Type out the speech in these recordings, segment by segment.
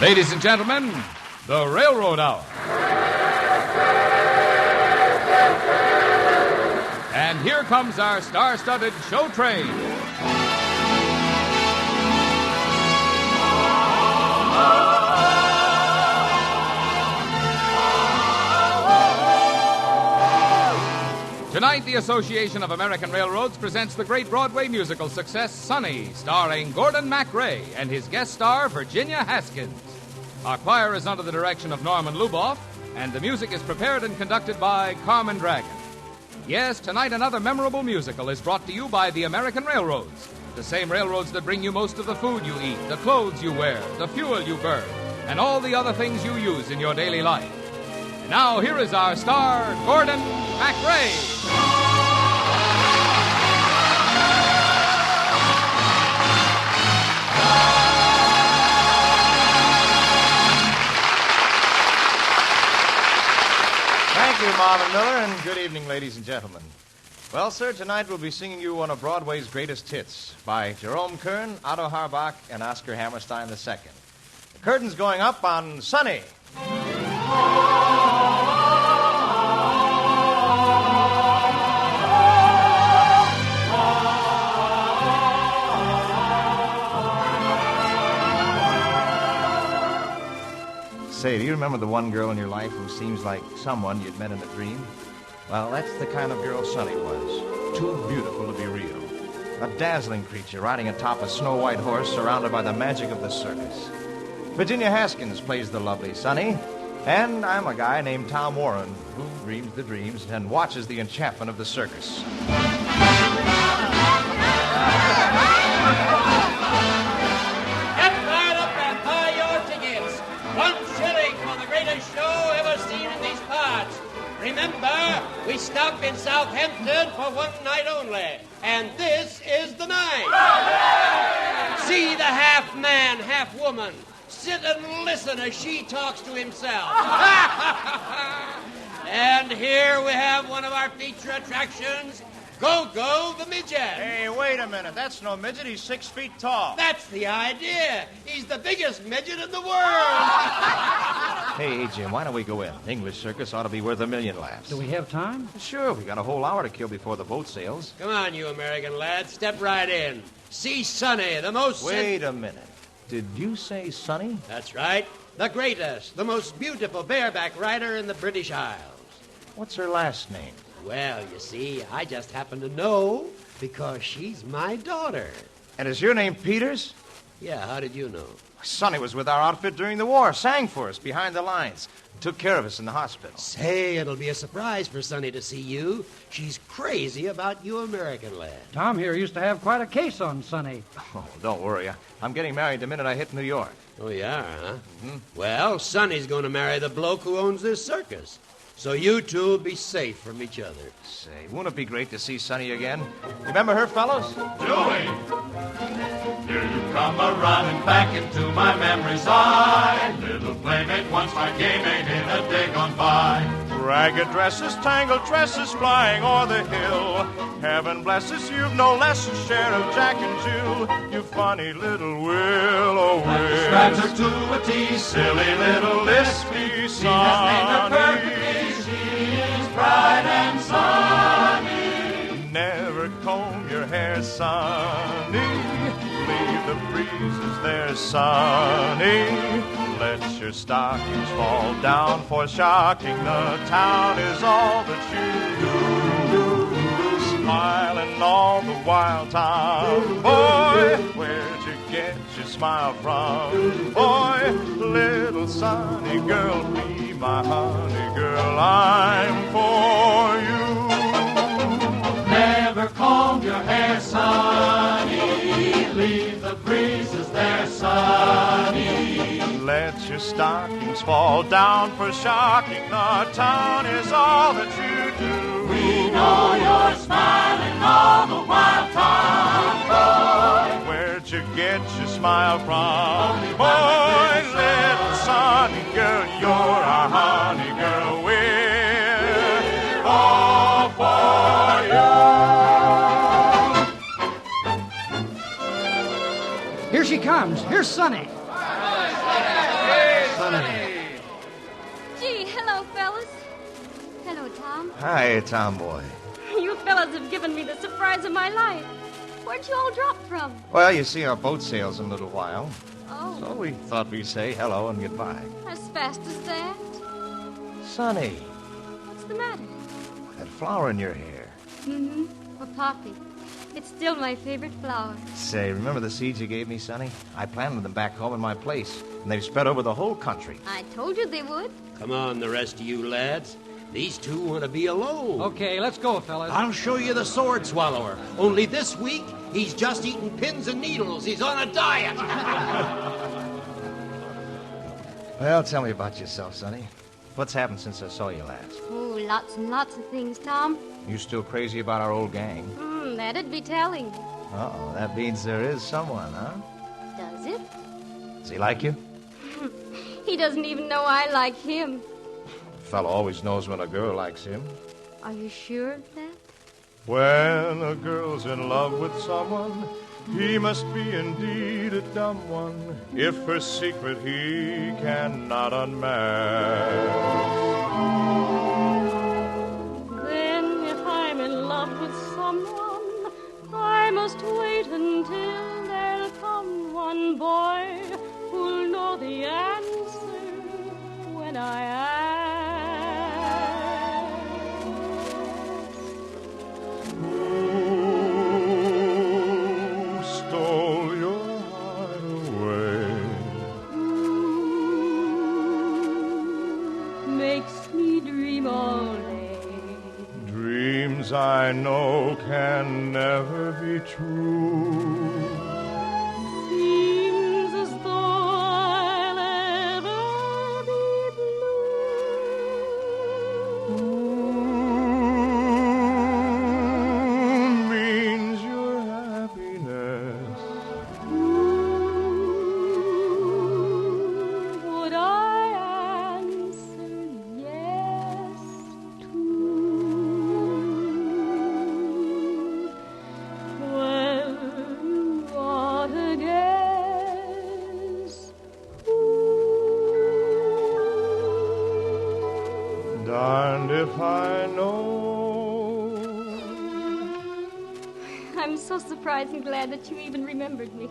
Ladies and gentlemen, the Railroad Hour. And here comes our star-studded show train. Tonight, the Association of American Railroads presents the great Broadway musical success, Sonny, starring Gordon MacRae and his guest star, Virginia Haskins. Our choir is under the direction of Norman Luboff, and the music is prepared and conducted by Carmen Dragon. Yes, tonight another memorable musical is brought to you by the American Railroads, the same railroads that bring you most of the food you eat, the clothes you wear, the fuel you burn, and all the other things you use in your daily life. And now, here is our star, Gordon MacRae. Thank you, Marvin Miller, and good evening, ladies and gentlemen. Well, sir, tonight we'll be singing you one of Broadway's greatest hits by Jerome Kern, Otto Harbach, and Oscar Hammerstein II. The curtain's going up on Sonny. Say, do you remember the one girl in your life who seems like someone you'd met in a dream? Well, that's the kind of girl Sonny was. Too beautiful to be real. A dazzling creature riding atop a snow-white horse surrounded by the magic of the circus. Virginia Haskins plays the lovely Sonny, and I'm a guy named Tom Warren who dreams the dreams and watches the enchantment of the circus. Remember, we stop in Southampton for one night only, and this is the night. See the half-man, half-woman. Sit and listen as she talks to himself. And here we have one of our feature attractions, Go-Go the Midget. Hey, wait a minute. That's no midget. He's 6 feet tall. That's the idea. He's the biggest midget in the world. Hey, Jim, why don't we go in? English circus ought to be worth 1 million laughs. Do we have time? Sure, we got a whole hour to kill before the boat sails. Come on, you American lads. Step right in. See Sonny, the most... Wait a minute. Did you say Sonny? That's right. The greatest, the most beautiful bareback rider in the British Isles. What's her last name? Well, you see, I just happen to know because she's my daughter. And is your name Peters? Yeah, how did you know? Sonny was with our outfit during the war, sang for us behind the lines, took care of us in the hospital. Say, it'll be a surprise for Sonny to see you. She's crazy about you American lad. Tom here used to have quite a case on Sonny. Oh, don't worry. I'm getting married the minute I hit New York. Oh, you are, huh? Mm-hmm. Well, Sonny's going to marry the bloke who owns this circus. So you two will be safe from each other. Say, won't it be great to see Sonny again? Remember her, fellows? Joey! Here you come a-running back into my memory's eye. Little playmate, once my game mate in a day gone by. Ragged dresses, tangled tresses flying o'er the hill. Heaven bless us, you've no less a share of Jack and Jill. You funny little Will-o-Will. Describes her to a T, silly little lispy Sonny. He has named her perfectly, she is bright and sunny. Never comb your hair, Sonny. Leave the breezes there, Sonny. Let your stockings fall down, for shocking the town is all that you do. Smiling all the while, Tom. Boy, where'd you get your smile from? Boy, little Sonny girl, be my honey girl, I'm for you. Never comb your hair, Sonny. Leave the breezes there, Sonny. Let your stockings fall down, for shocking the town is all that you do. We know you're smiling all the while, Tom. Boy, where'd you get your smile from? Only Boy, little Sonny girl, you're our honey girl. We're all for Here she comes. Here's Sonny. you. Sonny. Gee, hello, fellas. Hello, Tom. Hi, Tomboy. You fellas have given me the surprise of my life. Where'd you all drop from? Well, you see, our boat sails in a little while. Oh, So we thought we'd say hello and goodbye. as fast as that? Sonny, What's the matter? that flower in your hair. Mm-hmm. A poppy. It's still my favorite flower. Say, remember the seeds you gave me, Sonny? I planted them back home in my place, and they've spread over the whole country. I told you they would. Come on, the rest of you lads. These two want to be alone. Okay, let's go, fellas. I'll show you the sword swallower. Only this week, he's just eating pins and needles. He's on a diet. Well, tell me about yourself, Sonny. What's happened since I saw you last? Oh, lots and lots of things, Tom. You still crazy about our old gang? That'd be telling. Uh-oh, that means there is someone, huh? Does it? Does he like you? He doesn't even know I like him. A fellow always knows when a girl likes him. Are you sure of that? When a girl's in love with someone, he must be indeed a dumb one, if her secret he cannot unmask. Then, if I'm in love with someone, I must wait until there'll come one boy who'll know the answer when I ask. Who stole your heart away? Who makes me dream all day? Dreams I know can never be true. Seems as though I'll ever be blue. Means your happiness. Would I answer yes to? Well, you ought to guess who. Darned if I know. I'm so surprised and glad that you even remembered me.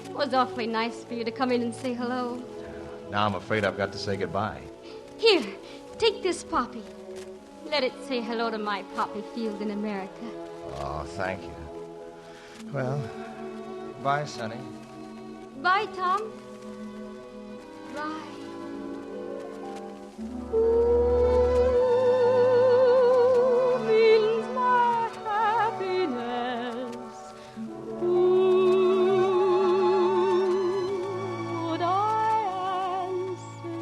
It was awfully nice for you to come in and say hello. Now I'm afraid I've got to say goodbye. Here, take this poppy. Let it say hello to my poppy field in America. Oh, thank you. Well, bye, Sonny. Bye, Tom. Bye. Who means my happiness? Who would I answer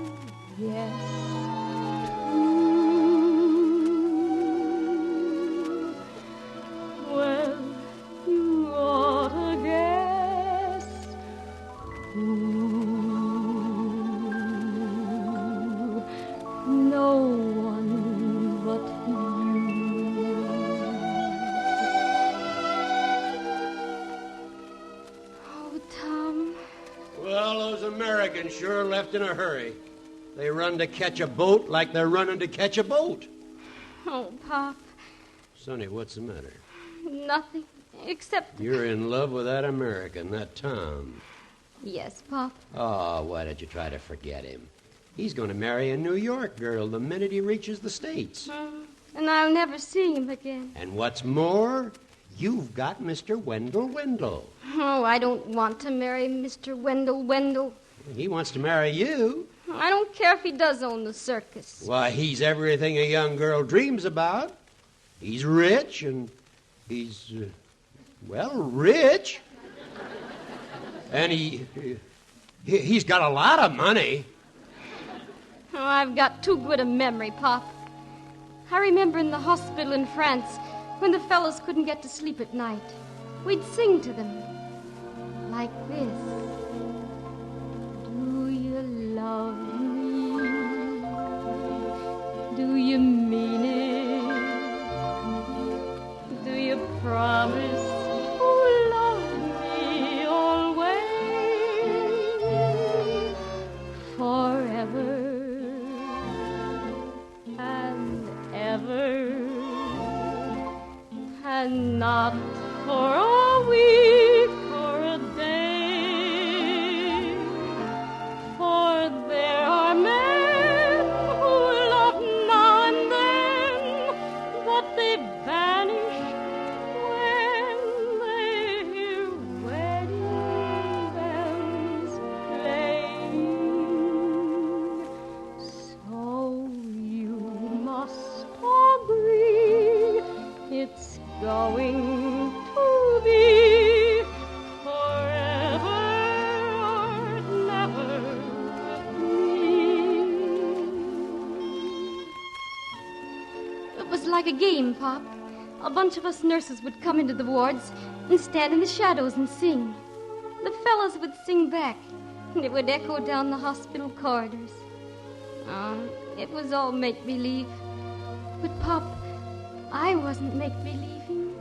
yes to? Well, you ought to guess who. No one but you. Oh, Tom. Well, those Americans sure left in a hurry. They run to catch a boat like they're running to catch a boat. Oh, Pop. Sonny, what's the matter? Nothing except... You're in love with that American, that Tom. Yes, Pop. Oh, why don't you try to forget him? He's going to marry a New York girl the minute he reaches the States. And I'll never see him again. And what's more, you've got Mr. Wendell Wendell. Oh, I don't want to marry Mr. Wendell. He wants to marry you. I don't care if he does own the circus. Why, he's everything a young girl dreams about. He's rich, and he's, rich. And he's got a lot of money. Oh, I've got too good a memory, Pop. I remember in the hospital in France when the fellows couldn't get to sleep at night. We'd sing to them like this. Do you love me? Do you mean it? Do you promise to love me always? Forever like a game, Pop. A bunch of us nurses would come into the wards and stand in the shadows and sing. The fellas would sing back, and it would echo down the hospital corridors. It was all make-believe. But, Pop, I wasn't make-believing.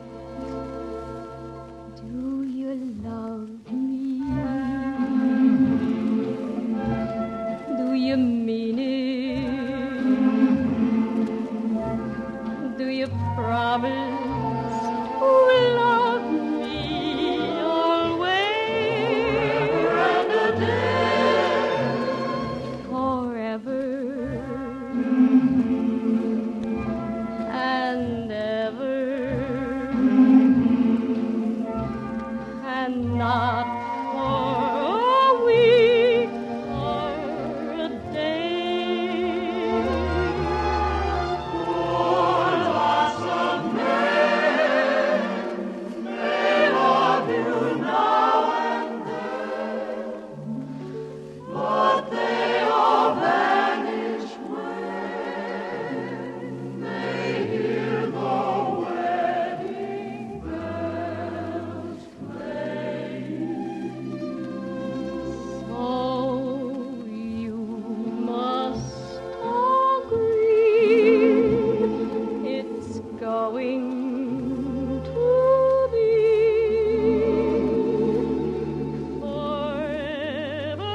Do you love me? Do you mean it? Do you promise to love me always? Forever and a day. Forever and ever. And not for a week or a day. Lords of men may love you now and then, but they all vanish when they hear the wedding bells play. So you must agree it's going to be forever or never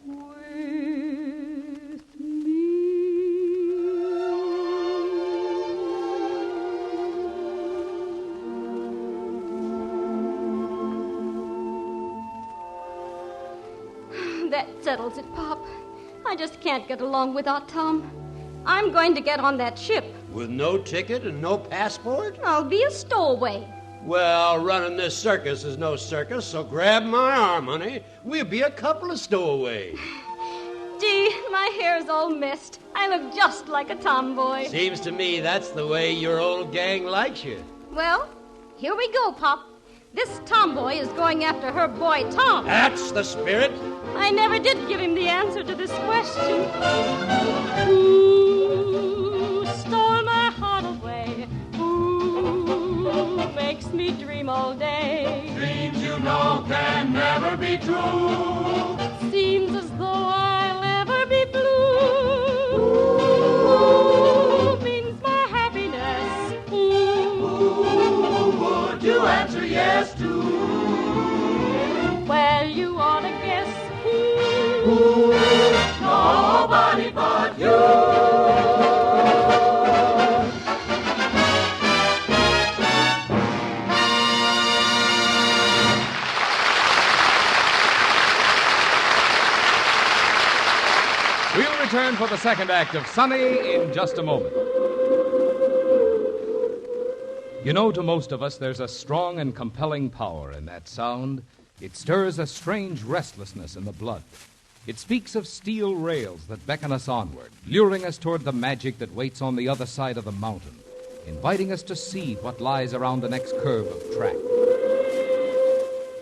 with me. That settles it, Pop. I just can't get along without Tom. I'm going to get on that ship. With no ticket and no passport? I'll be a stowaway. Well, running this circus is no circus, so grab my arm, honey. We'll be a couple of stowaways. Gee, my hair's all messed. I look just like a tomboy. Seems to me that's the way your old gang likes you. Well, here we go, Pop. This tomboy is going after her boy, Tom. That's the spirit. I never did give him the answer to this question. Who stole my heart away? Who makes me dream all day? Dreams you know can never be true. Seems as though I'll ever be blue. Who means my happiness? Who would you answer yes to? Well, you ought to guess who. Nobody but you. We'll return for the second act of Sunny in just a moment. You know, to most of us, there's a strong and compelling power in that sound. It stirs a strange restlessness in the blood. It speaks of steel rails that beckon us onward, luring us toward the magic that waits on the other side of the mountain, inviting us to see what lies around the next curve of track.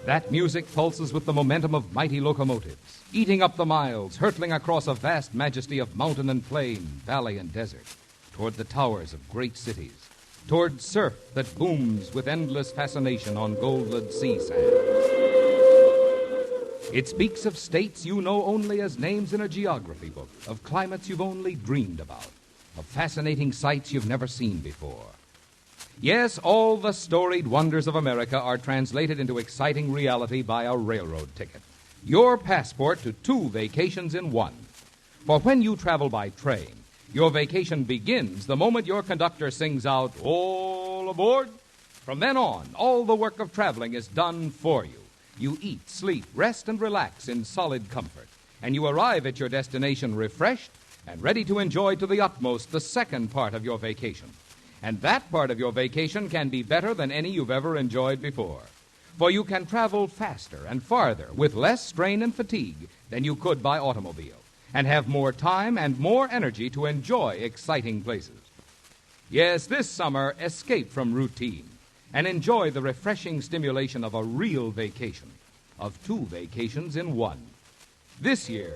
That music pulses with the momentum of mighty locomotives, eating up the miles, hurtling across a vast majesty of mountain and plain, valley and desert, toward the towers of great cities, toward surf that booms with endless fascination on gold-lit sea sand. It speaks of states you know only as names in a geography book, of climates you've only dreamed about, of fascinating sights you've never seen before. Yes, all the storied wonders of America are translated into exciting reality by a railroad ticket. Your passport to 2 vacations in 1. For when you travel by train, your vacation begins the moment your conductor sings out, "All aboard!" From then on, all the work of traveling is done for you. You eat, sleep, rest, and relax in solid comfort. And you arrive at your destination refreshed and ready to enjoy to the utmost the second part of your vacation. And that part of your vacation can be better than any you've ever enjoyed before. For you can travel faster and farther with less strain and fatigue than you could by automobile, and have more time and more energy to enjoy exciting places. Yes, this summer, escape from routine and enjoy the refreshing stimulation of a real vacation. of 2 vacations in 1. This year,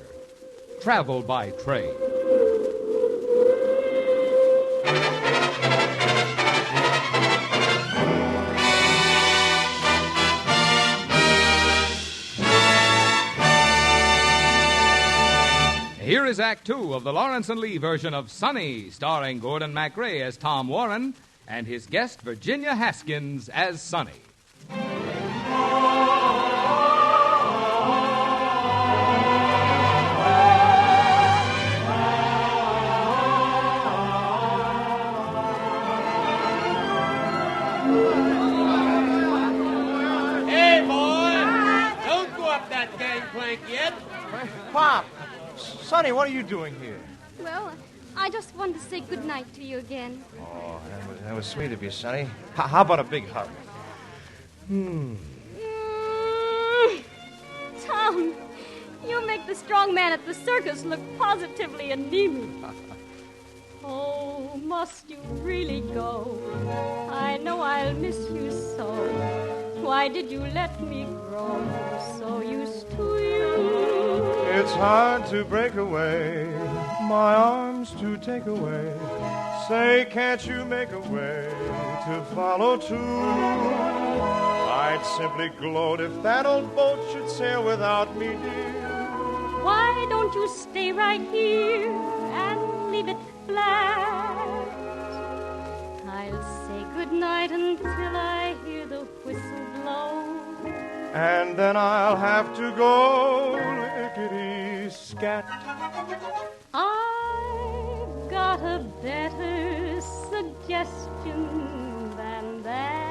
travel by train. Here is Act 2 of the Lawrence and Lee version of Sonny, starring Gordon MacRae as Tom Warren and his guest Virginia Haskins as Sonny. Hey, boy! Don't go up that gangplank yet. Pop! Sonny, what are you doing here? Well, I just wanted to say good night to you again. Oh, that was sweet of you, Sonny. How about a big hug? Tom, you make the strong man at the circus look positively anemic. Oh, must you really go? I know I'll miss you so. Why did you let me grow so used to you? It's hard to break away, my arms to take away. Say, can't you make a way to follow too? I'd simply gloat if that old boat should sail without me, dear. Why don't you stay right here and leave it flat? I'll say good night until I hear the whistle blow. And then I'll have to go lickety-scat. I've got a better suggestion than that.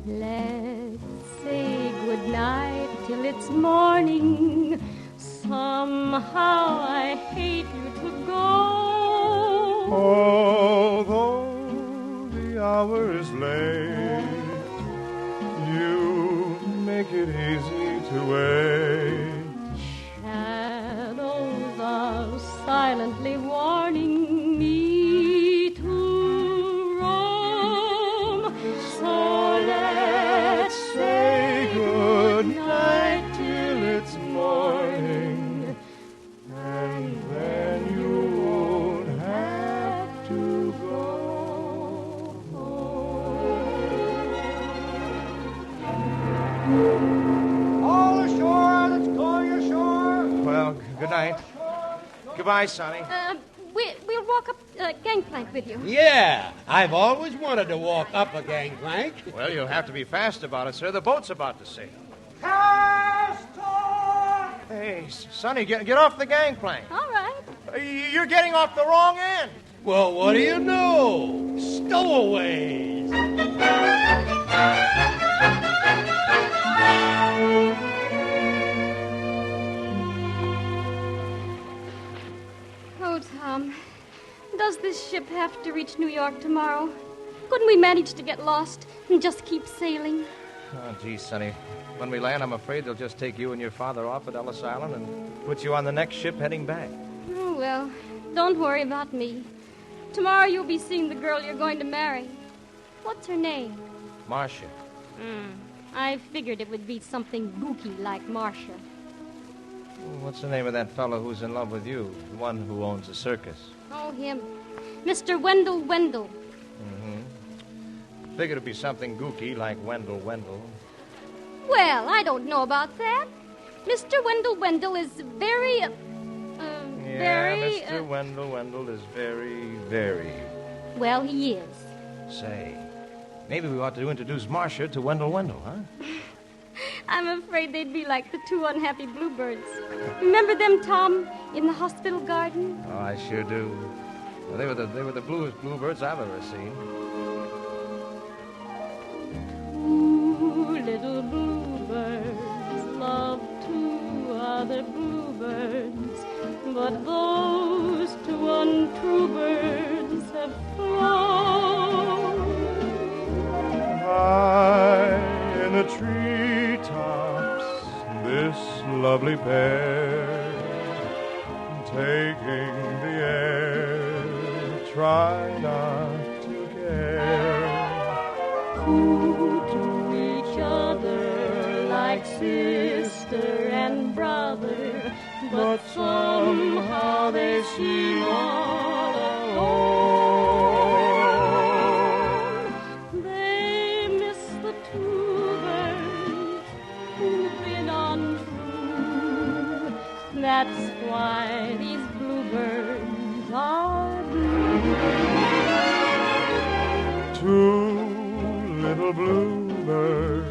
Let's say good night till it's morning. Somehow I hate you to go. Although the hour is late, you make it easy to wait. Shadows are silently warning me to roam. So let's say good night till it's morning, and then you won't have to go home. All ashore, let's go ashore. Well, good night. Goodbye, Sonny. We'll walk up gangplank with you. Yeah, I've always wanted to walk up a gangplank. Well, you'll have to be fast about it, sir. The boat's about to sail. Hey, Sonny, get off the gangplank. All right. You're getting off the wrong end. Well, what do you know? Stowaways. Oh, Tom, does this ship have to reach New York tomorrow? Couldn't we manage to get lost and just keep sailing? Oh, gee, Sonny. When we land, I'm afraid they'll just take you and your father off at Ellis Island and put you on the next ship heading back. Oh, well, don't worry about me. Tomorrow you'll be seeing the girl you're going to marry. What's her name? Marcia. I figured it would be something gooky like Marcia. What's the name of that fellow who's in love with you? The one who owns a circus. Oh, him. Mr. Wendell Wendell. Figured it'd be something gooky like Wendell Wendell. Well, I don't know about that. Mr. Wendell Wendell is very, Mr. Wendell Wendell is very, very... Well, he is. Say, maybe we ought to introduce Marcia to Wendell Wendell, huh? I'm afraid they'd be like the 2 unhappy bluebirds. Remember them, Tom, in the hospital garden? Oh, I sure do. Well, they were the bluest bluebirds I've ever seen. 2 little bluebirds love 2 other bluebirds, but those 2 untrue birds have flown. High in the treetops, this lovely pair, taking the air, try not to care. Coo-coo. sister and brother, but somehow they seem all alone. They miss the two birds who've been untrue. That's why these bluebirds are blue. Two little bluebirds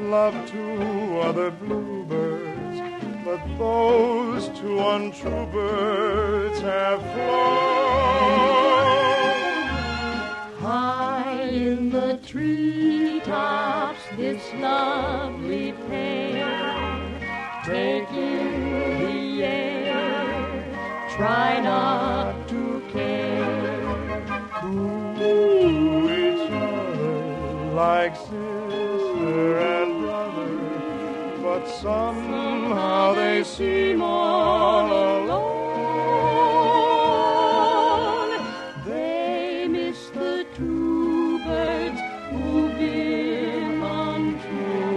love two other bluebirds, but those two untrue birds have flown. High in the treetops, this lovely pair, taking the air, try not to care. Ooh, each other like sister and brother, but somehow they seem all alone. They miss the true birds who've been untrue.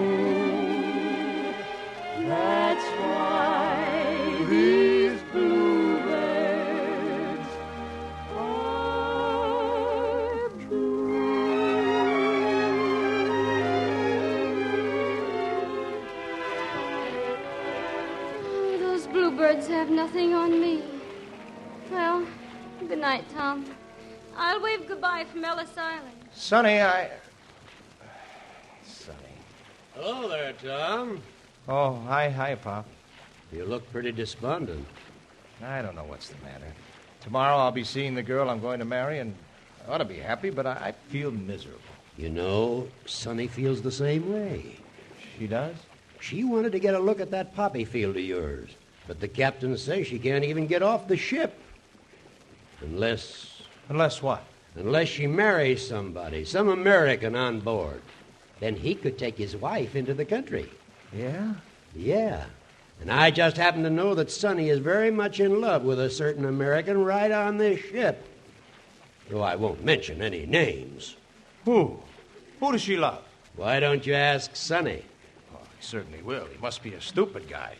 That's why these bluebirds are Oh, those bluebirds have nothing on me. Well, good night, Tom. I'll wave goodbye from Ellis Island. Sonny, Sonny. Hello there, Tom. Oh, hi, Pop. You look pretty despondent. I don't know what's the matter. Tomorrow I'll be seeing the girl I'm going to marry, and I ought to be happy, but I feel miserable. You know, Sonny feels the same way. She does? She wanted to get a look at that poppy field of yours, but the captain says she can't even get off the ship. Unless what? Unless she marries somebody, some American on board. Then he could take his wife into the country. Yeah? Yeah. And I just happen to know that Sonny is very much in love with a certain American right on this ship. Though I won't mention any names. Who? Who does she love? Why don't you ask Sonny? Oh, he certainly will. He must be a stupid guy.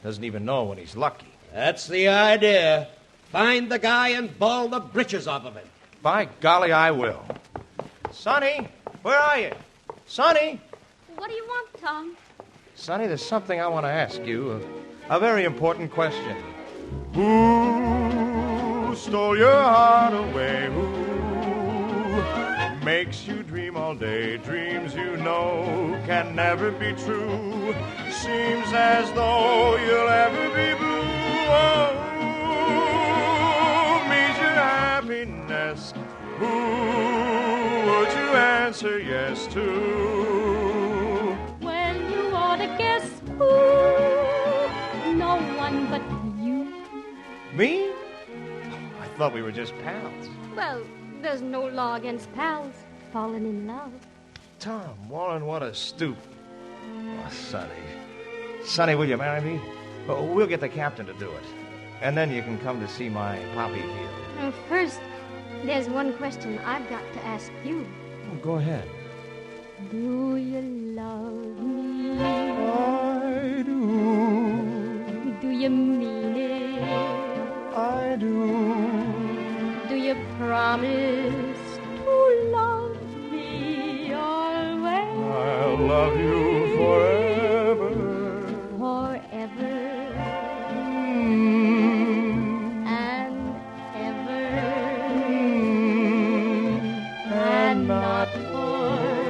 Doesn't even know when he's lucky. That's the idea. Find the guy and ball the britches off of him. By golly, I will. Sonny, where are you? Sonny! What do you want, Tom? Sonny, there's something I want to ask you. A very important question. Who stole your heart away? Who makes you dream all day? Dreams you know can never be true. Seems as though you'll ever be blue. Oh, means your happiness. Who would you answer yes to? Well, you ought to guess who. No one but you. Me? I thought we were just pals. Well, there's no law against pals falling in love. Tom, Warren, what a stoop. Oh, Sonny. Sonny, will you marry me? Oh, we'll get the captain to do it. And then you can come to see my poppy field. First, there's one question I've got to ask you. Oh, go ahead. Do you love me? I do. Do you mean it? I do. Do you promise to love me always? I'll love you forever. Forever and ever. And not for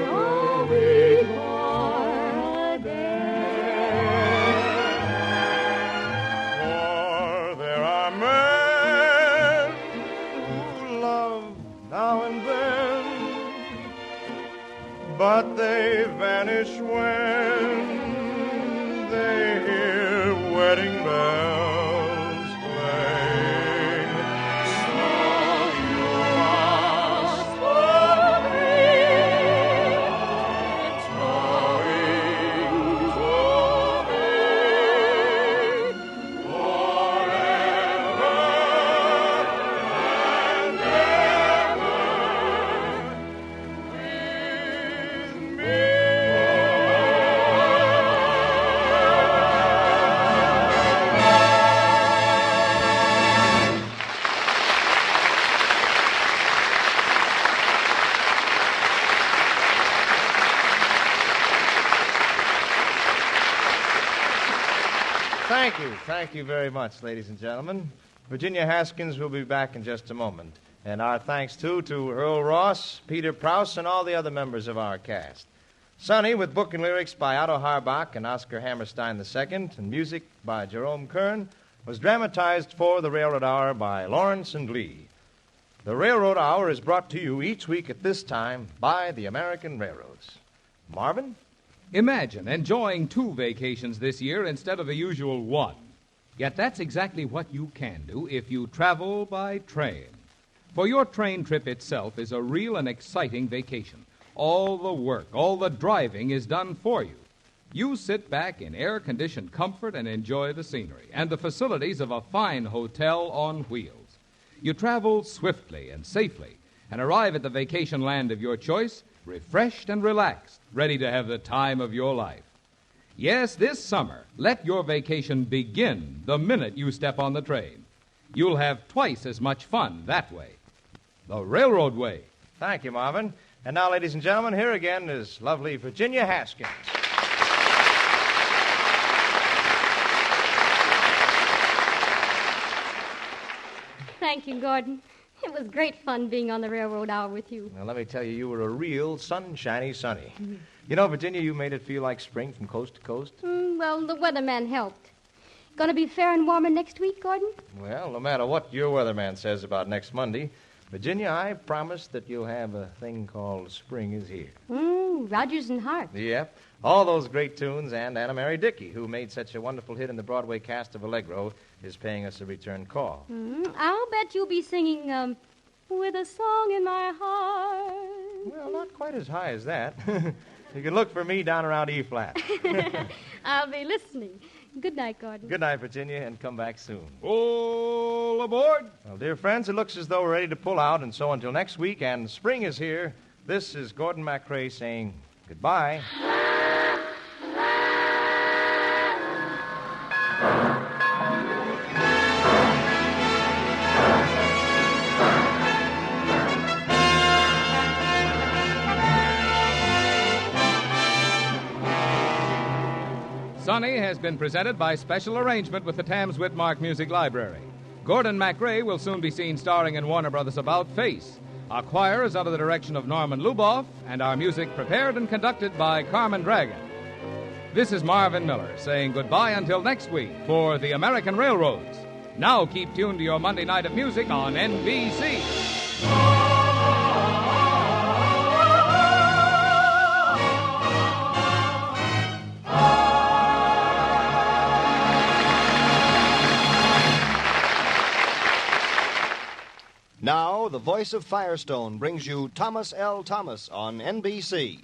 a week or a day. For there are men who love now and then, but they vanish when they hear wedding bells playing. So you ask for me, it's going to be forever and ever with me. Thank you. Thank you very much, ladies and gentlemen. Virginia Haskins will be back in just a moment. And our thanks, too, to Earl Ross, Peter Prouse, and all the other members of our cast. Sonny, with book and lyrics by Otto Harbach and Oscar Hammerstein II, and music by Jerome Kern, was dramatized for the Railroad Hour by Lawrence and Lee. The Railroad Hour is brought to you each week at this time by the American Railroads. Marvin? Imagine enjoying 2 vacations this year instead of the usual 1. Yet that's exactly what you can do if you travel by train. For your train trip itself is a real and exciting vacation. All the work, all the driving is done for you. You sit back in air-conditioned comfort and enjoy the scenery and the facilities of a fine hotel on wheels. You travel swiftly and safely and arrive at the vacation land of your choice, refreshed and relaxed, ready to have the time of your life. Yes, this summer, let your vacation begin the minute you step on the train. You'll have twice as much fun that way. The Railroad Way. Thank you, Marvin. And now, ladies and gentlemen, here again is lovely Virginia Haskins. Thank you, Gordon. It was great fun being on the Railroad Hour with you. Now, let me tell you, you were a real sunshiny Sonny. You know, Virginia, you made it feel like spring from coast to coast. Well, the weatherman helped. Gonna be fair and warmer next week, Gordon? Well, no matter what your weatherman says about next Monday, Virginia, I promise that you'll have a thing called Spring is Here. Rodgers and Hart. Yep. All those great tunes, and Anna Mary Dickey, who made such a wonderful hit in the Broadway cast of Allegro, is paying us a return call. I'll bet you'll be singing, With a Song in My Heart. Well, not quite as high as that. You can look for me down around E-flat. I'll be listening. Good night, Gordon. Good night, Virginia, and come back soon. All aboard! Well, dear friends, it looks as though we're ready to pull out, and so until next week, and spring is here, this is Gordon MacRae saying goodbye. Sonny has been presented by special arrangement with the Tams Whitmark Music Library. Gordon MacRae will soon be seen starring in Warner Brothers' About Face. Our choir is under the direction of Norman Luboff, and our music prepared and conducted by Carmen Dragon. This is Marvin Miller saying goodbye until next week for the American Railroads. Now keep tuned to your Monday night of music on NBC. Now, the voice of Firestone brings you Thomas L. Thomas on NBC.